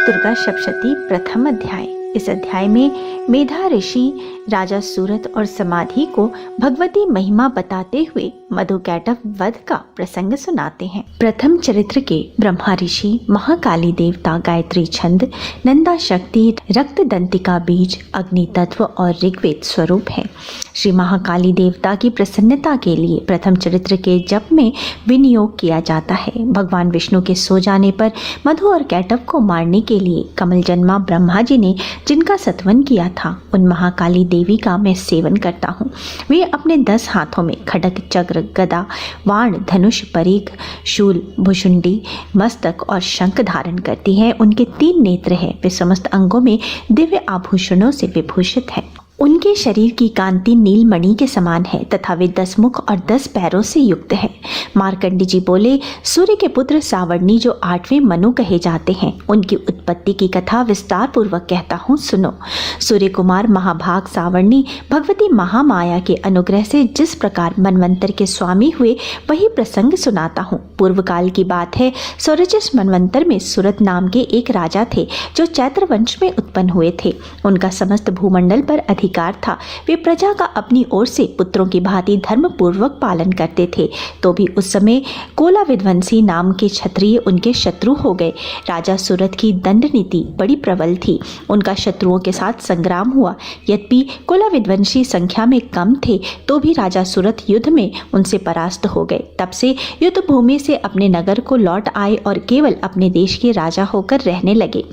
दुर्गा सप्तशती प्रथम अध्याय। इस अध्याय में मेधा ऋषि राजा सूरत और समाधि को भगवती महिमा बताते हुए मधुकैटभ वध का प्रसंग सुनाते हैं। प्रथम चरित्र के ब्रह्मा ऋषि, महाकाली देवता, गायत्री छंद, नंदा शक्ति, रक्त दंतिका बीज, अग्नि तत्व और ऋग्वेद स्वरूप है। श्री महाकाली देवता की प्रसन्नता के लिए प्रथम चरित्र के जप में विनियोग किया जाता है। भगवान विष्णु के सो जाने पर मधु और कैटभ को मारने के लिए कमल जन्मा ब्रह्मा जी ने जिनका सत्वन किया था, उन महाकाली देवी का मैं सेवन करता हूँ। वे अपने 10 हाथों में खड्ग, चक्र, गदा, बाण, धनुष, परीख, शूल, भुशुंडी, मस्तक और शंख धारण करती है। उनके 3 नेत्र हैं। वे समस्त अंगों में दिव्य आभूषणों से विभूषित है। उनके शरीर की कांति नीलमणि के समान है तथा वे 10 मुख और 10 पैरों से युक्त है। मार्कंड जी बोले, सूर्य के पुत्र सावर्णी जो 8वें मनु कहे जाते हैं, उनकी उत्पत्ति की कथा विस्तार पूर्वक कहता हूँ, सुनो। सूर्य कुमार महाभाग सावर्णी भगवती महामाया के अनुग्रह से जिस प्रकार मनवंतर के स्वामी हुए, वही प्रसंग सुनाता हूँ। पूर्व काल की बात है। सौरजस मनवंतर में सूरत नाम के एक राजा थे जो चैत्र वंश में उत्पन्न हुए थे। उनका समस्त भूमंडल पर अधिकार था। वे प्रजा का अपनी ओर से पुत्रों की भांति धर्म पूर्वक पालन करते थे। तो भी उस समय कोला विध्वंसी नाम के क्षत्रिय उनके शत्रु हो गए। राजा सूरत की दंड नीति बड़ी प्रबल थी। उनका शत्रुओं के साथ संग्राम हुआ। यद्यपि कोला विध्वंसी संख्या में कम थे, तो भी राजा सूरत युद्ध में उनसे परास्त हो गए। तब से युद्ध भूमि से अपने नगर को लौट आए और केवल अपने देश के राजा होकर रहने लगे।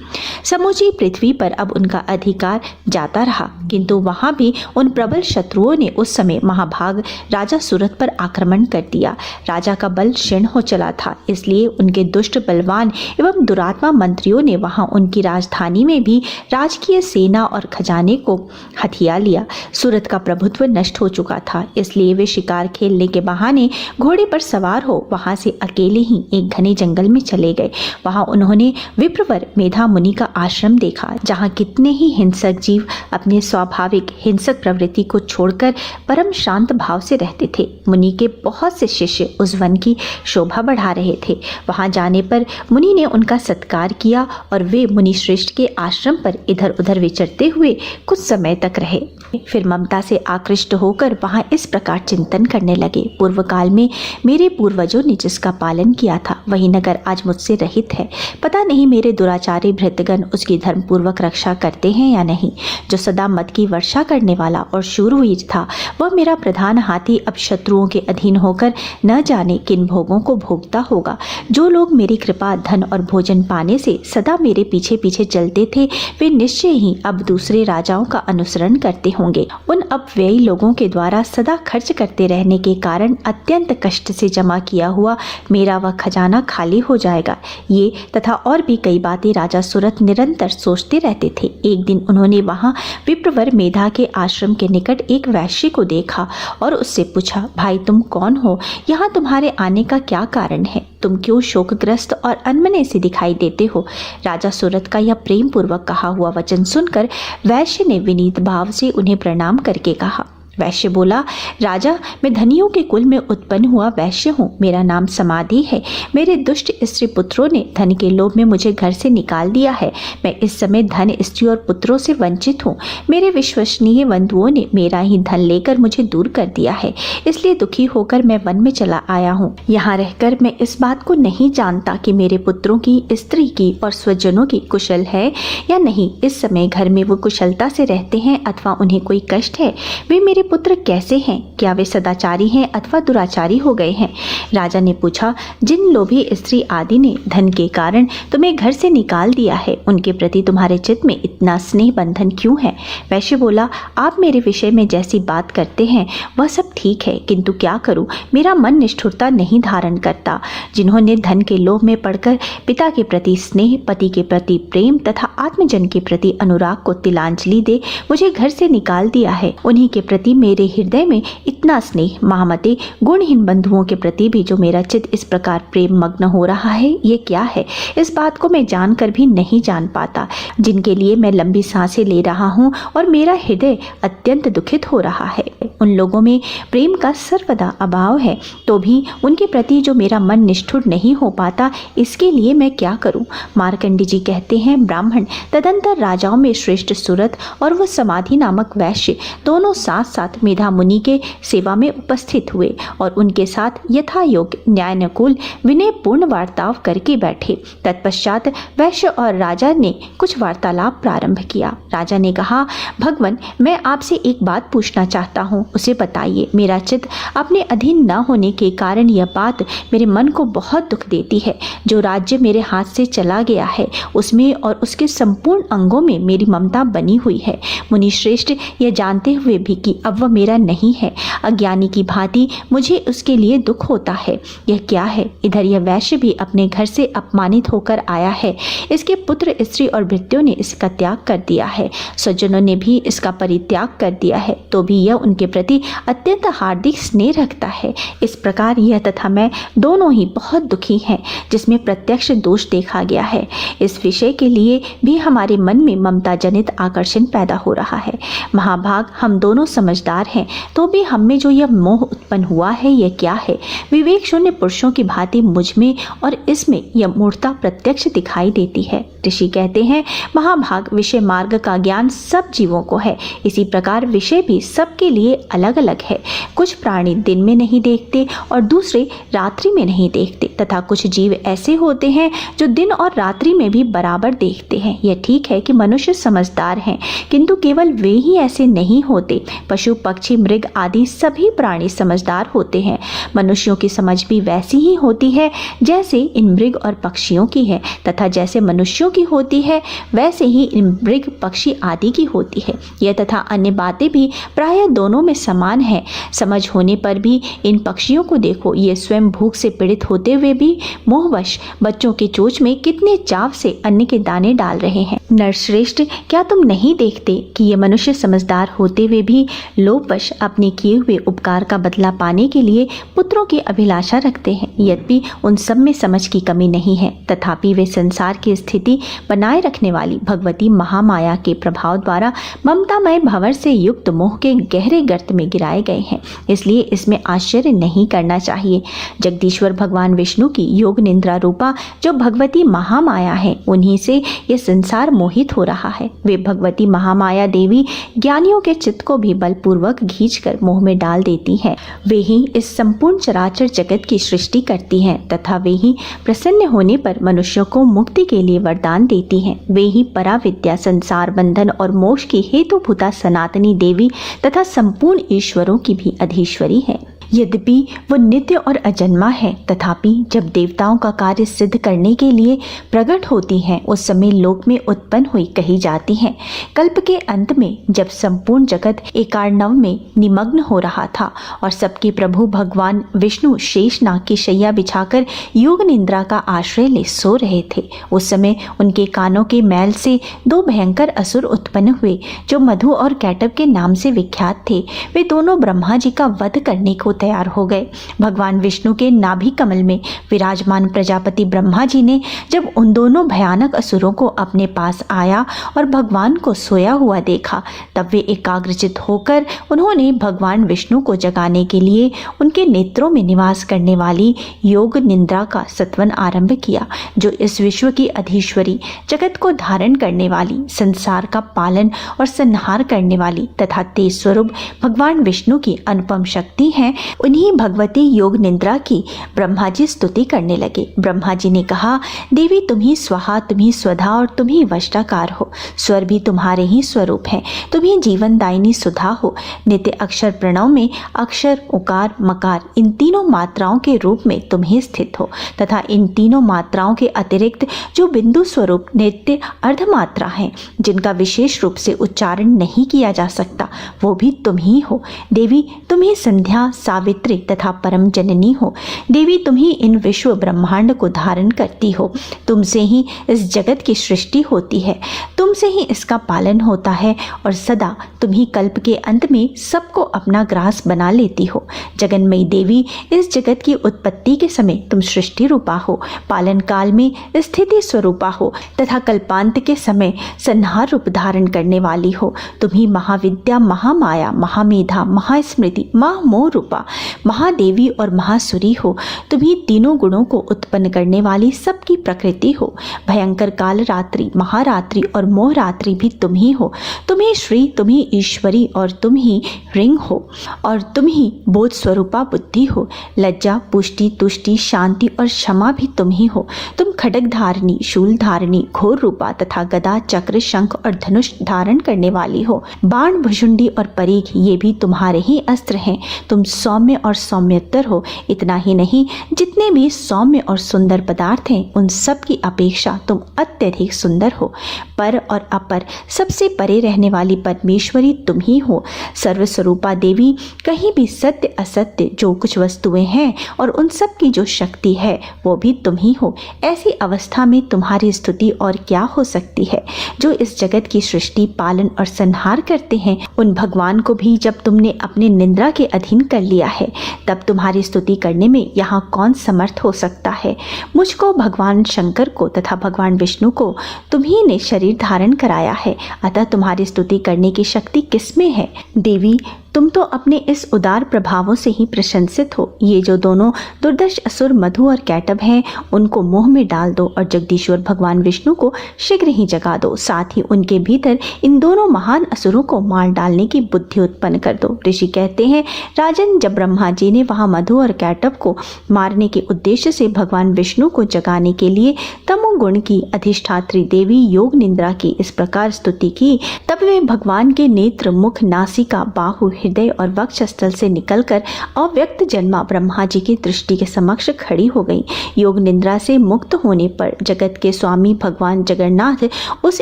समूची पृथ्वी पर अब उनका अधिकार जाता रहा, किंतु वहां भी उन प्रबल शत्रुओं ने उस समय महाभाग राजा सूरत पर आक्रमण कर दिया। राजा का बल क्षीण हो चला था, इसलिए उनके दुष्ट, बलवान एवं दुरात्मा मंत्रियों ने वहां उनकी राजधानी में भी राजकीय सेना और खजाने को हथिया लिया। सूरत का प्रभुत्व नष्ट हो चुका था, इसलिए वे शिकार खेलने के बहाने घोड़े पर सवार हो वहां से अकेले ही एक घने जंगल में चले गए। वहां उन्होंने विप्रवर मेधा मुनि का आश्रम देखा, जहां कितने ही हिंसक जीव अपने स्वाभाविक हिंसक प्रवृत्ति को छोड़कर परम शांत भाव से रहते थे। मुनि के बहुत से शिष्य उस वन की शोभा बढ़ा रहे थे। वहां जाने पर मुनि ने उनका सत्कार किया और वे मुनि श्रेष्ठ के आश्रम पर इधर उधर विचरते हुए कुछ समय तक रहे। फिर ममता से आकृष्ट होकर वहां इस प्रकार चिंतन करने लगे, पूर्व काल में मेरे पूर्वजों ने जिसका पालन किया था, वही नगर आज मुझसे रहित है। पता नहीं मेरे दुराचारी भृत्यगण उसकी धर्मपूर्वक रक्षा करते हैं या नहीं। जो सदा मद की वर्षा करने वाला और शूरवीर था, वह मेरा प्रधान हाथी अब शत्रुओं के अधीन होकर न जाने किन भोगों को भोगता होगा। जो लोग मेरी कृपा, धन और भोजन पाने से सदा मेरे पीछे पीछे चलते थे, वे निश्चय ही अब दूसरे राजाओं का अनुसरण करते होंगे। उन अपव्ययी लोगों के द्वारा सदा खर्च करते रहने के कारण अत्यंत कष्ट से जमा किया हुआ मेरा वह खजाना खाली हो जाएगा। ये तथा और भी कई बातें राजा सूरत निरंतर सोचते रहते थे। एक दिन उन्होंने वहां विप्रवर मेधा के आश्रम के निकट एक वैश्य को देखा और उससे पूछा, भाई तुम कौन हो? यहाँ तुम्हारे आने का क्या कारण है? तुम क्यों शोकग्रस्त और अनमने से दिखाई देते हो? राजा सूरत का यह प्रेम पूर्वक कहा हुआ वचन सुनकर वैश्य ने विनीत भाव से उन्हें प्रणाम करके कहा। वैश्य बोला, राजा, मैं धनियों के कुल में उत्पन्न हुआ वैश्य हूँ। मेरा नाम समाधि है। मेरे दुष्ट स्त्री पुत्रों ने धन के लोभ में मुझे घर से निकाल दिया है। मैं इस समय धन, स्त्री और पुत्रों से वंचित हूँ। मेरे विश्वसनीय बंधुओं ने मेरा ही धन लेकर मुझे दूर कर दिया है, इसलिए दुखी होकर मैं वन में चला आया हूँ। यहाँ रहकर मैं इस बात को नहीं जानता कि मेरे पुत्रों की, स्त्री की और स्वजनों की कुशल है या नहीं। इस समय घर में वो कुशलता से रहते हैं अथवा उन्हें कोई कष्ट है। वे मेरे पुत्र कैसे हैं? क्या वे सदाचारी हैं अथवा दुराचारी हो गए हैं? राजा ने पूछा, जिन लोभी स्त्री आदि ने धन के कारण तुम्हें घर से निकाल दिया है, उनके प्रति तुम्हारे चित्त में इतना स्नेह बंधन क्यों है? वैश्य बोला, आप मेरे विषय में जैसी बात करते हैं वह सब ठीक है, किंतु क्या करूं, मेरा मन निष्ठुरता नहीं धारण करता। जिन्होंने धन के लोभ में पड़कर पिता के प्रति स्नेह, पति के प्रति प्रेम तथा आत्मजन के प्रति अनुराग को तिलांजलि दे मुझे घर से निकाल दिया है, उन्हीं के प्रति भी मेरे हृदय में इतना स्नेह, महामते गुणहीन बंधुओं के प्रति भी जो मेरा चित्त इस प्रकार प्रेम मग्न हो रहा है, ये क्या है? इस बात को मैं जानकर भी नहीं जान पाता, जिनके लिए मैं लंबी सांसें ले रहा हूँ और मेरा हृदय अत्यंत दुखित हो रहा है। उन लोगों में प्रेम का सर्वदा अभाव है, तो भी उनके प्रति जो मेरा मन निष्ठुर नहीं हो पाता, इसके लिए मैं क्या करूं? मार्कंडी जी कहते हैं, ब्राह्मण तदंतर राजाओं में श्रेष्ठ सुरत और वह समाधि नामक वैश्य दोनों साथ साथ मेधा मुनि के सेवा में उपस्थित हुए और उनके साथ यथा योग्य न्यायानुकूल विनय पूर्ण वार्ताव करके बैठे। तत्पश्चात वैश्य और राजा ने कुछ वार्तालाप प्रारंभ किया। राजा ने कहा, भगवान, मैं आपसे एक बात पूछना चाहता हूँ, उसे बताइए। मेरा चित्त अपने अधीन न होने के कारण यह बात मेरे मन को बहुत दुख देती है। जो राज्य मेरे हाथ से चला गया है, उसमें और उसके संपूर्ण अंगों में मेरी ममता बनी हुई है। मुनि श्रेष्ठ, यह जानते हुए भी कि अब वह मेरा नहीं है, अज्ञानी की भांति मुझे उसके लिए दुख होता है। यह क्या है? इधर यह वैश्य भी अपने घर से अपमानित होकर आया है। इसके पुत्र, स्त्री और भृत्यों ने इसका त्याग कर दिया है, स्वजनों ने भी इसका परित्याग कर दिया है, तो भी यह उनके प्रति अत्यंत हार्दिक स्नेह रखता है। इस प्रकार यह तथा मैं दोनों ही बहुत दुखी हैं, जिसमें प्रत्यक्ष दोष देखा गया है। इस विषय के लिए भी हमारे मन में ममता जनित आकर्षण पैदा हो रहा है। महाभाग, हम दोनों समझदार हैं, तो भी हम में जो यह मोह उत्पन्न हुआ है, यह क्या है? विवेक शून्य पुरुषों की भांति मुझ में और इसमें यह मूर्ता प्रत्यक्ष दिखाई देती है। ऋषि कहते हैं, महाभाग, विषय मार्ग का ज्ञान सब जीवों को है, इसी प्रकार विषय भी सबके लिए अलग अलग है। कुछ प्राणी दिन में नहीं देखते और दूसरे रात्रि में नहीं देखते, तथा कुछ जीव ऐसे होते हैं जो दिन और रात्रि में भी बराबर देखते हैं। यह ठीक है कि मनुष्य समझदार हैं, किंतु केवल वे ही ऐसे नहीं होते। पशु, पक्षी, मृग आदि सभी प्राणी समझदार होते हैं। मनुष्यों की समझ भी वैसी ही होती है जैसे इन मृग और पक्षियों की है, तथा जैसे मनुष्यों की होती है वैसे ही इन मृग, पक्षी आदि की होती है। यह तथा अन्य बातें भी प्रायः दोनों में समान है। समझ होने पर भी इन पक्षियों को देखो, ये स्वयं भूख से पीड़ित होते हुए भी मोहवश बच्चों के चोंच में कितने चाव से अन्न के दाने डाल रहे हैं। नरश्रेष्ठ, क्या तुम नहीं देखते कि ये मनुष्य समझदार होते हुए भी लोभवश अपने किए हुए उपकार का बदला पाने के लिए पुत्रों की अभिलाषा रखते हैं? यद्यपि उन सब में समझ की कमी नहीं है, तथापि वे संसार की स्थिति बनाए रखने वाली भगवती महामाया के प्रभाव द्वारा ममतामय भंवर से युक्त मोह के गहरे गर्त में गिराए गए हैं। इसलिए इसमें आश्चर्य नहीं करना चाहिए। जगदीश्वर भगवान विष्णु की योग निंद्रा रूपा जो भगवती महामाया है, उन्हीं से यह संसार मोहित हो रहा है। वे भगवती महामाया देवी ज्ञानियों के चित्त को भी बलपूर्वक खींचकर मोह में डाल देती हैं। वे ही इस संपूर्ण चराचर जगत की सृष्टि करती हैं, तथा वे ही प्रसन्न होने पर मनुष्यों को मुक्ति के लिए वरदान देती हैं। वे ही पराविद्या, संसार बंधन और मोक्ष की हेतुभूता सनातनी देवी तथा संपूर्ण ईश्वरों की भी अधीश्वरी है। यद्यपि वो नित्य और अजन्मा है, तथापि जब देवताओं का कार्य सिद्ध करने के लिए प्रकट होती हैं, उस समय लोक में उत्पन्न हुई कही जाती हैं। कल्प के अंत में जब संपूर्ण जगत एकार्णव में निमग्न हो रहा था और सबके प्रभु भगवान विष्णु शेषनाग की शैया बिछाकर योग निंद्रा का आश्रय ले सो रहे थे, उस समय उनके कानों के मैल से दो भयंकर असुर उत्पन्न हुए, जो मधु और कैटव के नाम से विख्यात थे। वे दोनों ब्रह्मा जी का वध करने को तैयार हो गए। भगवान विष्णु के नाभि कमल में विराजमान प्रजापति ब्रह्मा जी ने जब उन दोनों भयानक असुरों को अपने पास आया और भगवान को सोया हुआ देखा, तब वे एकाग्रचित होकर उन्होंने भगवान विष्णु को जगाने के लिए उनके नेत्रों में निवास करने वाली योग निंद्रा का सत्वन आरंभ किया, जो इस विश्व की अधीश्वरी, जगत को धारण करने वाली, संसार का पालन और संहार करने वाली तथा तेज स्वरूप भगवान विष्णु की अनुपम शक्ति है। उन्हीं भगवती योग निंद्रा की ब्रह्मा जी स्तुति करने लगे। ब्रह्मा जी ने कहा, देवी तुम ही स्वाहा, तुम ही स्वधा और तुम ही वष्टाकार हो। स्वर भी तुम्हारे ही स्वरूप हैं, तुम ही जीवन दायिनी सुधा हो। नित्य अक्षर प्रणव में अक्षर, उकार, मकार इन तीनों मात्राओं के रूप में तुम ही स्थित हो, तथा इन तीनों मात्राओं के अतिरिक्त जो बिंदु स्वरूप नित्य अर्धमात्रा है, जिनका विशेष रूप से उच्चारण नहीं किया जा सकता, वो भी तुम ही हो। देवी तुम ही संध्या, सावित्री तथा परम जननी हो। देवी तुम ही इन विश्व ब्रह्मांड को धारण करती हो। तुमसे ही इस जगत की सृष्टि होती है, तुमसे ही इसका पालन होता है और सदा तुम ही कल्प के अंत में सबको अपना ग्रास बना लेती हो। जगन्मयी देवी, इस जगत की उत्पत्ति के समय तुम सृष्टि रूपा हो, पालन काल में स्थिति स्वरूपा हो तथा कल्पांत के समय संहार रूप धारण करने वाली हो। तुम ही महाविद्या, महामाया, महामेधा, महास्मृति, महामोह रूपा महादेवी और महासुरी हो। तुम ही तीनों गुणों को उत्पन्न करने वाली सबकी प्रकृति हो। भयंकर काल रात्रि, महारात्रि और मोह रात्रि भी तुम ही हो। तुम ही श्री, तुम ही ईश्वरी और तुम ही रिंग हो और तुम ही बोध स्वरूपा बुद्धि हो। लज्जा, पुष्टि, तुष्टि, शांति और क्षमा भी तुम ही हो। तुम खड्ग धारणी, शूल धारणी, घोर रूपा तथा गदा, चक्र, शंख और धनुष धारण करने वाली हो। बाण, भुजुंडी और परीख ये भी तुम्हारे ही अस्त्र हैं। तुम सौम्य और सौम्योत्तर हो। इतना ही नहीं, जितने भी सौम्य और सुंदर पदार्थ हैं उन सब की अपेक्षा तुम अत्यधिक सुंदर हो। पर और अपर सबसे परे रहने वाली परमेश्वरी तुम ही हो। सर्वस्वरूपा देवी, कहीं भी सत्य असत्य जो कुछ वस्तुएं हैं और उन सब की जो शक्ति है वो भी तुम ही हो। ऐसी अवस्था में तुम्हारी स्तुति और क्या हो सकती है। जो इस जगत की सृष्टि, पालन और संहार करते हैं, उन भगवान को भी जब तुमने अपने निंद्रा के अधीन कर लिया है, तब तुम्हारी स्तुति करने में यहाँ कौन समर्थ हो सकता है। मुझको, भगवान शंकर को तथा भगवान विष्णु को तुम्ही ने शरीर धारण कराया है, अतः तुम्हारी स्तुति करने की शक्ति किसमें है। देवी, तुम तो अपने इस उदार प्रभावों से ही प्रशंसित हो। ये जो दोनों दुर्दश असुर मधु और कैटभ हैं, उनको मोह में डाल दो और जगदीश्वर भगवान विष्णु को शीघ्र ही जगा दो। साथ ही उनके भीतर इन दोनों महान असुरों को मार डालने की बुद्धि उत्पन्न कर दो। ऋषि कहते हैं, राजन, जब ब्रह्मा जी ने वहां मधु और कैटभ को मारने के उद्देश्य से भगवान विष्णु को जगाने के लिए तमोगुण की अधिष्ठात्री देवी योग निंद्रा की इस प्रकार स्तुति की, तब वे भगवान के नेत्र, मुख, नासिका, बाहु, हृदय और वक्षस्थल से निकलकर अव्यक्त जन्मा ब्रह्मा जी की दृष्टि के समक्ष खड़ी हो गई। योग निद्रा से मुक्त होने पर जगत के स्वामी भगवान जगन्नाथ उस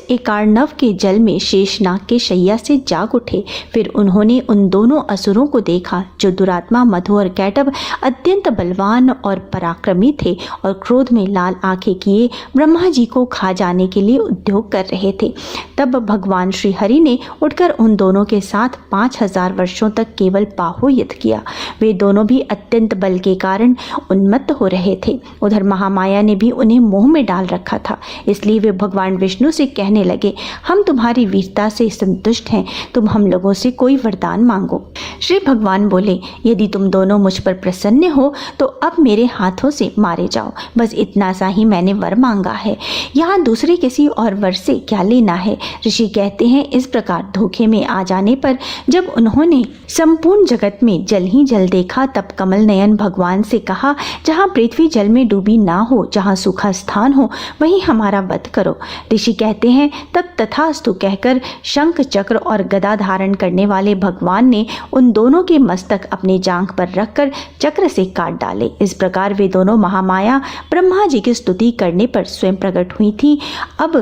एकार्णव के जल में शेषनाग के शैया से जाग उठे। फिर उन्होंने उन दोनों असुरों को देखा जो दुरात्मा मधु और कैटभ अत्यंत बलवान और पराक्रमी थे और क्रोध में लाल आंखें किए ब्रह्मा जी को खा जाने के लिए उद्योग कर रहे थे। तब भगवान श्री हरि ने उठकर उन दोनों के साथ 5000 वर्षों तक केवल बाहु युद्ध किया। वे दोनों भी अत्यंत बल के कारण उन्मत्त हो रहे थे। उधर महामाया ने भी उन्हें मोह में डाल रखा था, इसलिए वे भगवान विष्णु से कहने लगे, हम तुम्हारी वीरता से संतुष्ट हैं, तुम हम लोगों से कोई वरदान मांगो। श्री भगवान बोले, यदि तुम दोनों मुझ पर प्रसन्न हो तो अब मेरे हाथों से मारे जाओ। बस इतना सा ही मैंने वर मांगा है, यहाँ दूसरे किसी और वर से क्या लेना है। ऋषि कहते हैं, इस प्रकार धोखे में आ जाने पर जब उन्होंने संपूर्ण जगत में जल ही जल देखा, तब कमल नयन भगवान से कहा, जहाँ पृथ्वी जल में डूबी ना हो, जहाँ सूखा स्थान हो, वहीं हमारा वध करो। ऋषि कहते हैं, तब तथास्तु कहकर शंख, चक्र और गदा धारण करने वाले भगवान ने उन दोनों के मस्तक अपने जांघ पर रखकर चक्र से काट डाले। इस प्रकार वे दोनों महामाया ब्रह्मा जी की स्तुति करने पर स्वयं प्रकट हुई थी। अब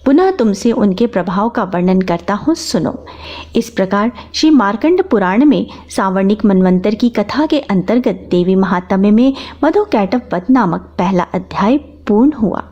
पुनः तुमसे उनके प्रभाव का वर्णन करता हूँ, सुनो। इस प्रकार श्री मार्कंड पुराण में सावर्णिक मनवंतर की कथा के अंतर्गत देवी महात्म्य में मधु कैटभ वध नामक पहला अध्याय पूर्ण हुआ।